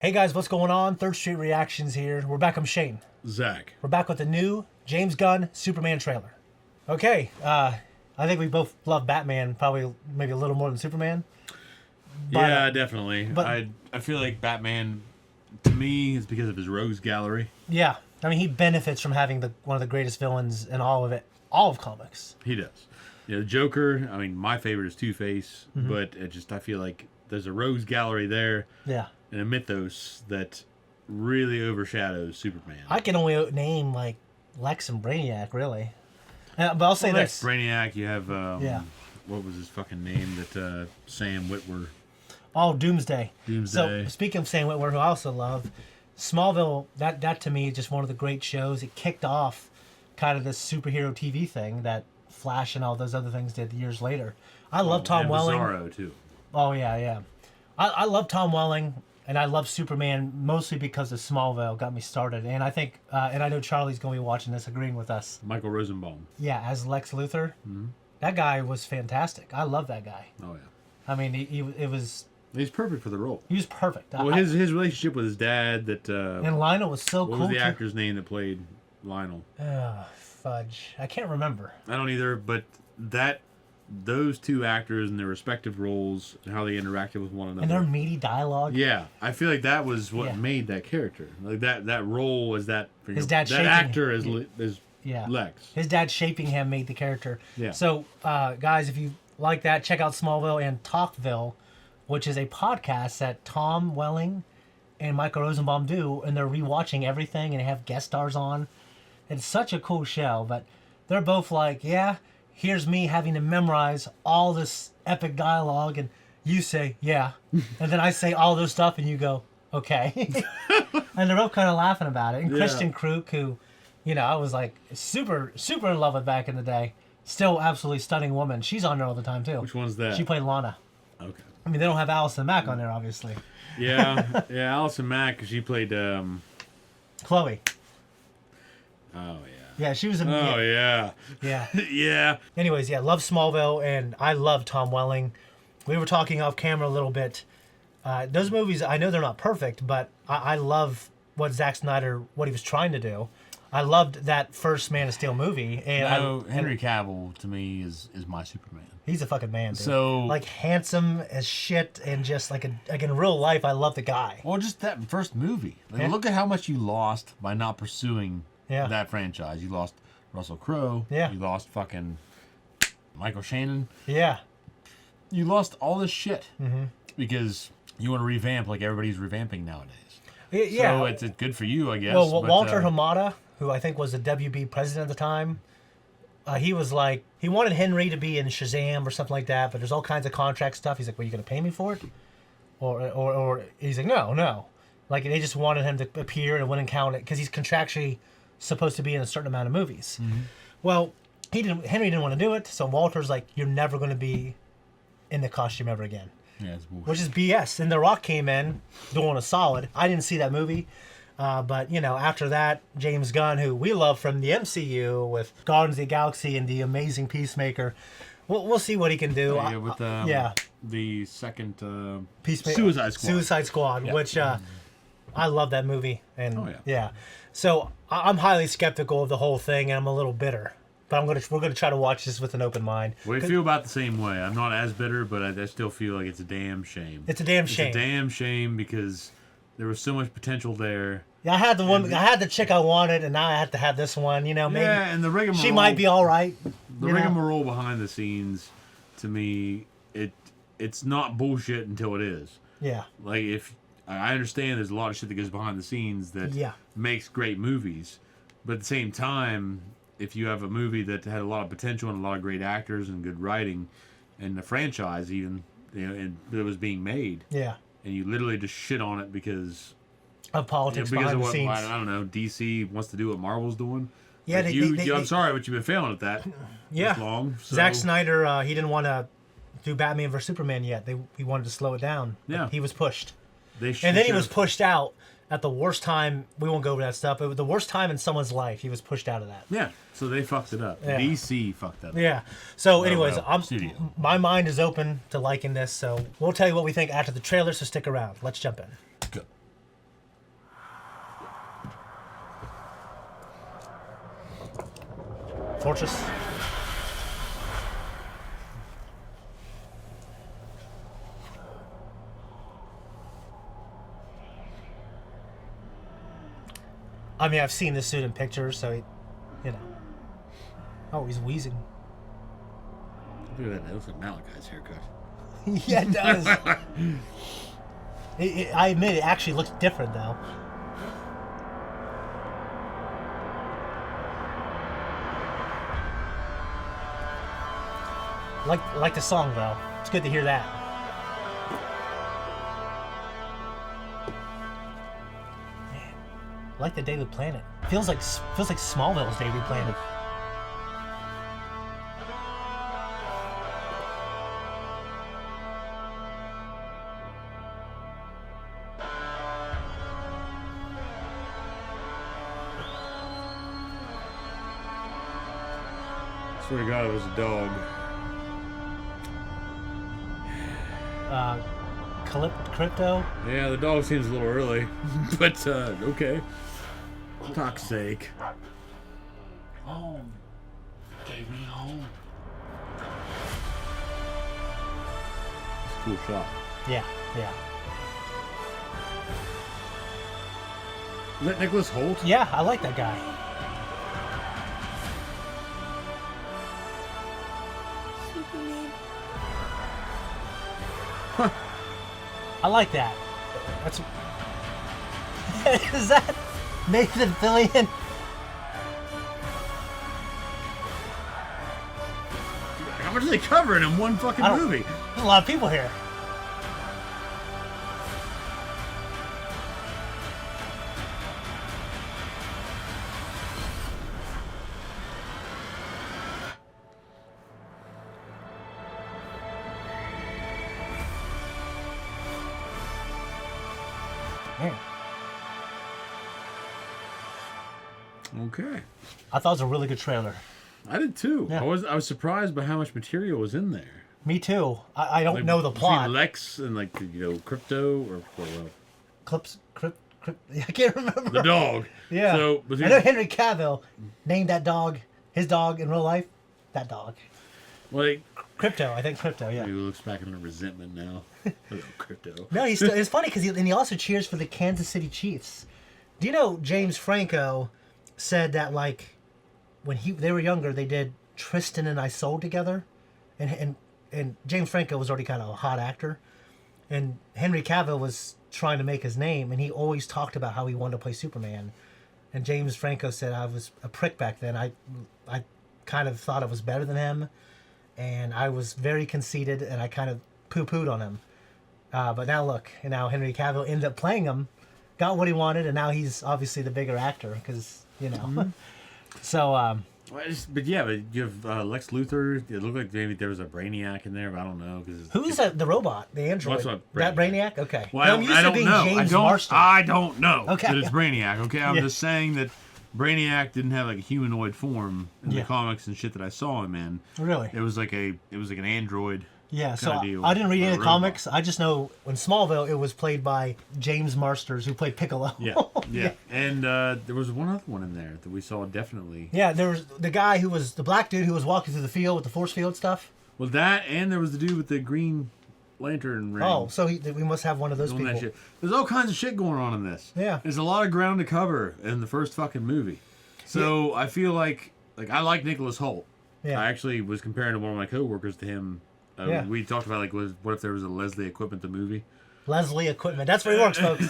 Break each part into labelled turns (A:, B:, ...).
A: Hey guys, what's going on? Third Street Reactions here. We're back. I'm Shane.
B: Zach.
A: We're back with the new James Gunn Superman trailer. Okay, I think we both love Batman, probably maybe a little more than Superman. But,
B: Yeah, definitely.
A: but-
B: I feel like Batman, to me, is because of his rogues gallery.
A: Yeah, I mean he benefits from having one of the greatest villains in all of comics.
B: He does. Joker, I mean, my favorite is Two-Face, but I feel like there's a rogues gallery there
A: Yeah,
B: and a mythos that really overshadows Superman.
A: I can only name like Lex and Brainiac really, but I'll say
B: Next,
A: this.
B: Brainiac, you have,
A: Yeah.
B: what was his fucking name that Sam Witwer...
A: Oh, Doomsday.
B: Doomsday.
A: So speaking of Sam Witwer, who I also love, Smallville. That to me is just one of the great shows. It kicked off kind of this superhero TV thing that Flash and all those other things did years later. I love Tom
B: and
A: Welling.
B: Bizarro, too.
A: Oh yeah. I love Tom Welling and I love Superman mostly because of Smallville got me started. And I think and I know Charlie's going to be watching this, agreeing with us.
B: Michael Rosenbaum.
A: Yeah, as Lex Luthor. That guy was fantastic. I love that guy.
B: Oh, yeah.
A: I mean, it was.
B: He's perfect for the role.
A: He was perfect.
B: Well, his relationship with his dad that...
A: and Lionel was so
B: what
A: cool.
B: was the
A: too.
B: actor's name that played Lionel?
A: Fudge. I can't remember.
B: I don't either, but those two actors in their respective roles and how they interacted with one another.
A: And their meaty dialogue.
B: Yeah, I feel like that was what
A: Yeah.
B: made that character. Like that role is that
A: His dad
B: that
A: shaping-
B: actor is
A: Yeah.
B: Lex.
A: His dad shaping him made the character.
B: Yeah.
A: So, guys, if you like that, check out Smallville and Talkville, which is a podcast that Tom Welling and Michael Rosenbaum do, and they're rewatching everything and they have guest stars on. It's such a cool show, but they're both like, yeah, here's me having to memorize all this epic dialogue, and you say, yeah. And then I say all this stuff, and you go, okay. And they're both kind of laughing about it. And
B: Yeah.
A: Kristen Kruk, who, I was like super, super in love with back in the day. Still absolutely stunning woman. She's on there all the time, too.
B: Which one's that?
A: She played Lana.
B: Okay.
A: I mean, they don't have Allison Mack on there, obviously.
B: Yeah, Allison Mack. She played.
A: Chloe.
B: Oh
A: Yeah, she was a...
B: yeah. Oh yeah.
A: Yeah.
B: Yeah.
A: Anyways, yeah, love Smallville, and I love Tom Welling. We were talking off camera a little bit. Those movies, I know they're not perfect, but I love what Zack Snyder, what he was trying to do. I loved that first Man of Steel movie, and
B: Henry Cavill to me is my Superman.
A: he's a fucking man, dude.
B: So-
A: like handsome as shit, and just like in real life, I love the guy.
B: Well, just that first movie. Like,
A: Yeah.
B: look at how much you lost by not pursuing
A: Yeah.
B: that franchise. You lost Russell Crowe.
A: Yeah.
B: You lost fucking Michael Shannon.
A: Yeah,
B: You lost all this shit because you want to revamp like everybody's revamping nowadays.
A: yeah.
B: So it's good for you, I guess.
A: Well,
B: but,
A: Walter Hamada, who I think was the WB president at the time, he was like, he wanted Henry to be in Shazam or something like that, but there's all kinds of contract stuff. He's like, well, you going to pay me for it? Or he's like, no. Like, they just wanted him to appear and wouldn't count it because he's contractually supposed to be in a certain amount of movies. Well, Henry didn't want to do it, so Walter's like, you're never going to be in the costume ever again.
B: Yeah, it's bullshit.
A: Which is BS. And The Rock came in doing a solid. I didn't see that movie. But, after that, James Gunn, who we love from the MCU with Guardians of the Galaxy and The Amazing Peacemaker, we'll see what he can do.
B: Yeah, with the second
A: Suicide
B: Squad.
A: Suicide Squad,
B: Yeah.
A: which I love that movie. And
B: Oh, yeah.
A: So I'm highly skeptical of the whole thing, and I'm a little bitter. But we're gonna try to watch this with an open mind.
B: We feel about the same way. I'm not as bitter, but I still feel like it's a damn shame.
A: It's a damn shame.
B: It's a damn shame because there was so much potential there.
A: Yeah, I had the chick I wanted, and now I have to have this one. Maybe
B: Yeah, and the rigmarole.
A: she might be all right.
B: The rigmarole behind the scenes, to me, it's not bullshit until it is.
A: Yeah.
B: Like, if I understand there's a lot of shit that goes behind the scenes that makes great movies, but at the same time, if you have a movie that had a lot of potential and a lot of great actors and good writing, and the franchise even, and it was being made,
A: Yeah.
B: and you literally just shit on it because
A: Of politics
B: because
A: behind
B: of
A: the
B: what
A: scenes.
B: I don't know, DC wants to do what Marvel's doing.
A: Yeah,
B: Like, I'm sorry, but you've been failing at that.
A: Yeah.
B: This long. So,
A: Zack Snyder, he didn't want to do Batman vs Superman yet. He wanted to slow it down.
B: Yeah.
A: He was pushed.
B: they
A: And then he was
B: should've-
A: pushed out at the worst time. We won't go over that stuff, but the worst time in someone's life, he was pushed out of that.
B: Yeah, so they fucked it up.
A: Yeah.
B: DC fucked that up.
A: Yeah. So, anyways,
B: well, studio.
A: my mind is open to liking this. So we'll tell you what we think after the trailer. So stick around. Let's jump in.
B: Go.
A: Fortress. I mean, I've seen this suit in pictures, so he, you know. Oh, he's wheezing.
B: Look at that. That looks like Malachi's haircut.
A: Yeah, it does. I admit it actually looks different, though. Like the song, though. It's good to hear that. Man, I like the Daily Planet. Feels like Smallville's Daily Planet.
B: Swear to God, it was a dog.
A: Crypto?
B: Yeah, the dog seems a little early, but okay. For talk's sake.
C: Home. Take me home.
B: It's a cool shot.
A: Yeah, yeah.
B: Is that Nicholas Holt?
A: Yeah, I like that guy.
B: Huh.
A: I like that. That's. Is that Nathan Fillion?
B: How much are they covering in one fucking movie?
A: There's a lot of people here. Man.
B: Okay.
A: I thought it was a really good trailer.
B: I did too.
A: Yeah.
B: I was surprised by how much material was in there.
A: Me too. I don't
B: Like,
A: know the
B: between
A: plot.
B: Lex and crypto or
A: I can't remember.
B: the dog.
A: Yeah.
B: So
A: I know Henry Cavill named that dog, his dog in real life, that dog.
B: Like
A: Crypto, I think Crypto, yeah.
B: he looks back in resentment now. Hello, Crypto.
A: No, it's funny because he also cheers for the Kansas City Chiefs. Do you know James Franco said that like when they were younger they did Tristan and Isolde together, and James Franco was already kind of a hot actor, and Henry Cavill was trying to make his name, and he always talked about how he wanted to play Superman, and James Franco said I was a prick back then. I kind of thought I was better than him, and I was very conceited, and I kind of poo-pooed on him. But now look, and now Henry Cavill ended up playing him, got what he wanted, and now he's obviously the bigger actor because
B: Mm-hmm.
A: So.
B: But you have Lex Luthor. It looked like maybe there was a Brainiac in there, but I don't know.
A: Who's the robot? The android?
B: What's
A: that Brainiac? Okay.
B: Well, I don't know. I don't know
A: Okay.
B: that it's Brainiac. Okay, I'm
A: Yeah.
B: just saying that Brainiac didn't have like a humanoid form in
A: Yeah.
B: the comics and shit that I saw him in.
A: Really?
B: It was like an android.
A: Yeah, so
B: deal.
A: I didn't read any of the
B: Robot.
A: comics. I just know in Smallville it was played by James Marsters, who played Piccolo.
B: Yeah. And there was one other one in there that we saw definitely.
A: Yeah, there was the guy who was the black dude who was walking through the field with the force field stuff.
B: Well, that and there was the dude with the green lantern ring.
A: Oh, so we must have one of those
B: Doing that
A: people.
B: shit. There's all kinds of shit going on in this.
A: Yeah.
B: There's a lot of ground to cover in the first fucking movie. So I feel like I like Nicholas Holt.
A: Yeah.
B: I actually was comparing to one of my coworkers to him.
A: Yeah.
B: We talked about what if there was a Leslie Equipment the movie,
A: Leslie Equipment. That's where he works, folks.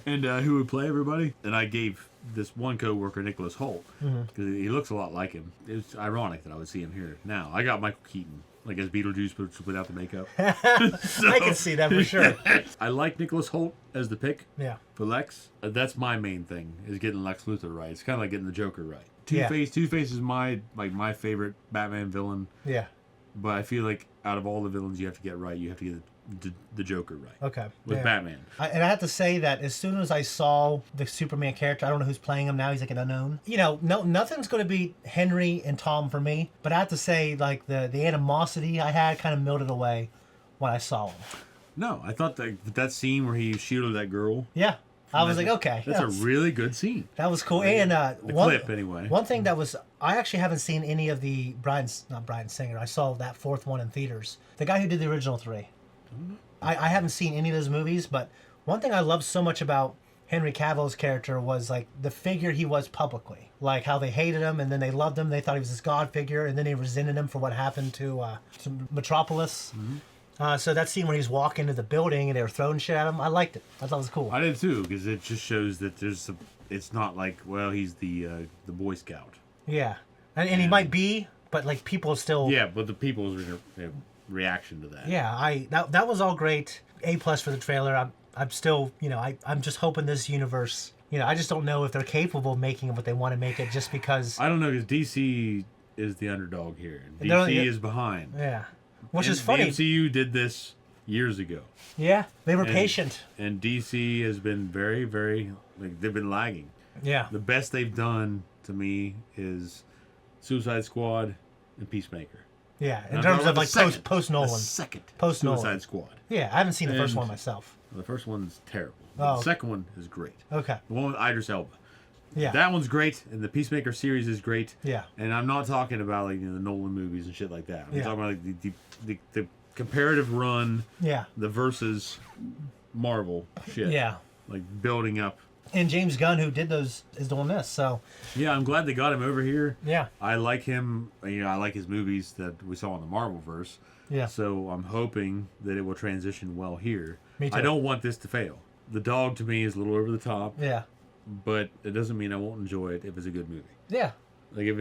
B: and who would play everybody? And I gave this one coworker Nicholas Holt because he looks a lot like him. It's ironic that I would see him here now. I got Michael Keaton like as Beetlejuice but without the makeup.
A: I can see that for sure.
B: I like Nicholas Holt as the pick.
A: Yeah.
B: For Lex, that's my main thing is getting Lex Luthor right. It's kind of like getting the Joker right.
A: Yeah.
B: Two-Face is my favorite Batman villain.
A: Yeah.
B: But I feel like out of all the villains you have to get right, you have to get the Joker right.
A: Okay.
B: With
A: yeah.
B: Batman.
A: And I have to say that as soon as I saw the Superman character, I don't know who's playing him now. He's like an unknown. You know, nothing's going to beat Henry and Tom for me. But I have to say, like the animosity I had kind of melted away when I saw him.
B: No, I thought that scene where he shielded that girl.
A: Yeah. I was like, okay.
B: That's a really good scene.
A: That was cool. And
B: The clip, anyway.
A: One thing that was, I actually haven't seen any of the not Bryan Singer. I saw that fourth one in theaters. The guy who did the original three. I haven't seen any of those movies, but one thing I loved so much about Henry Cavill's character was like the figure he was publicly. Like how they hated him and then they loved him. They thought he was this god figure and then they resented him for what happened to Metropolis. So that scene when he's walking into the building and they were throwing shit at him, I liked it. I thought it was cool.
B: I did too, because it just shows that it's not like, well, he's the Boy Scout.
A: Yeah. And he might be, but like people still...
B: Yeah, but the people's reaction to that.
A: Yeah, that was all great. A+ for the trailer. I'm still, I'm just hoping this universe, I just don't know if they're capable of making what they want to make it just because...
B: I don't know, because DC is the underdog here. DC is behind.
A: Yeah. Which is funny.
B: The MCU did this years ago.
A: Yeah, they were patient.
B: And DC has been very, very, they've been lagging.
A: Yeah.
B: The best they've done, to me, is Suicide Squad and Peacemaker.
A: Yeah, in terms of like post Nolan.
B: The second
A: post Nolan.
B: Suicide Squad.
A: Yeah, I haven't seen the first one myself.
B: The first one's terrible.
A: Oh.
B: The second one is great.
A: Okay.
B: The one with Idris Elba.
A: Yeah.
B: That one's great, and the Peacemaker series is great.
A: Yeah.
B: And I'm not talking about the Nolan movies and shit like that. I'm talking about the comparative run.
A: Yeah.
B: The versus Marvel shit.
A: Yeah.
B: Like building up.
A: And James Gunn, who did those, is doing this. So.
B: Yeah, I'm glad they got him over here.
A: Yeah.
B: I like him. I like his movies that we saw in the Marvelverse.
A: Yeah.
B: So I'm hoping that it will transition well here.
A: Me too.
B: I don't want this to fail. The dog to me is a little over the top.
A: Yeah.
B: But it doesn't mean I won't enjoy it if it's a good movie.
A: Yeah.
B: Like if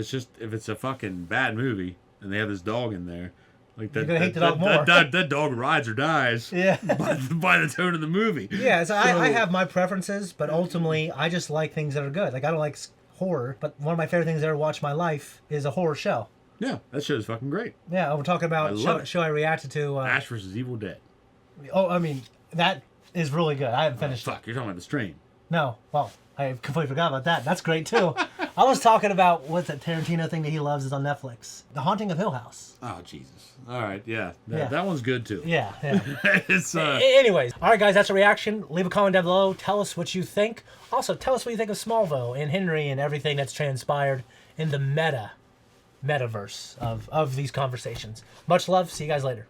B: it's a fucking bad movie and they have this dog in there, like
A: you're gonna hate the dog more.
B: That dog rides or dies.
A: Yeah.
B: by the tone of the movie.
A: Yeah. So I have my preferences, but ultimately I just like things that are good. Like I don't like horror, but one of my favorite things I ever watched in my life is a horror show.
B: Yeah, that show's fucking great.
A: Yeah, we're talking about show I reacted to.
B: Ash vs. Evil Dead.
A: Oh, I mean that is really good. I haven't finished.
B: Fuck, you're talking about The Strain.
A: No, well, I completely forgot about that. That's great too. I was talking about what's that Tarantino thing that he loves is on Netflix, The Haunting of Hill House.
B: Oh Jesus! All right, yeah, that one's good too.
A: Yeah.
B: It's
A: Anyways, all right, guys, that's a reaction. Leave a comment down below. Tell us what you think. Also, tell us what you think of Smallville and Henry and everything that's transpired in the metaverse of these conversations. Much love. See you guys later.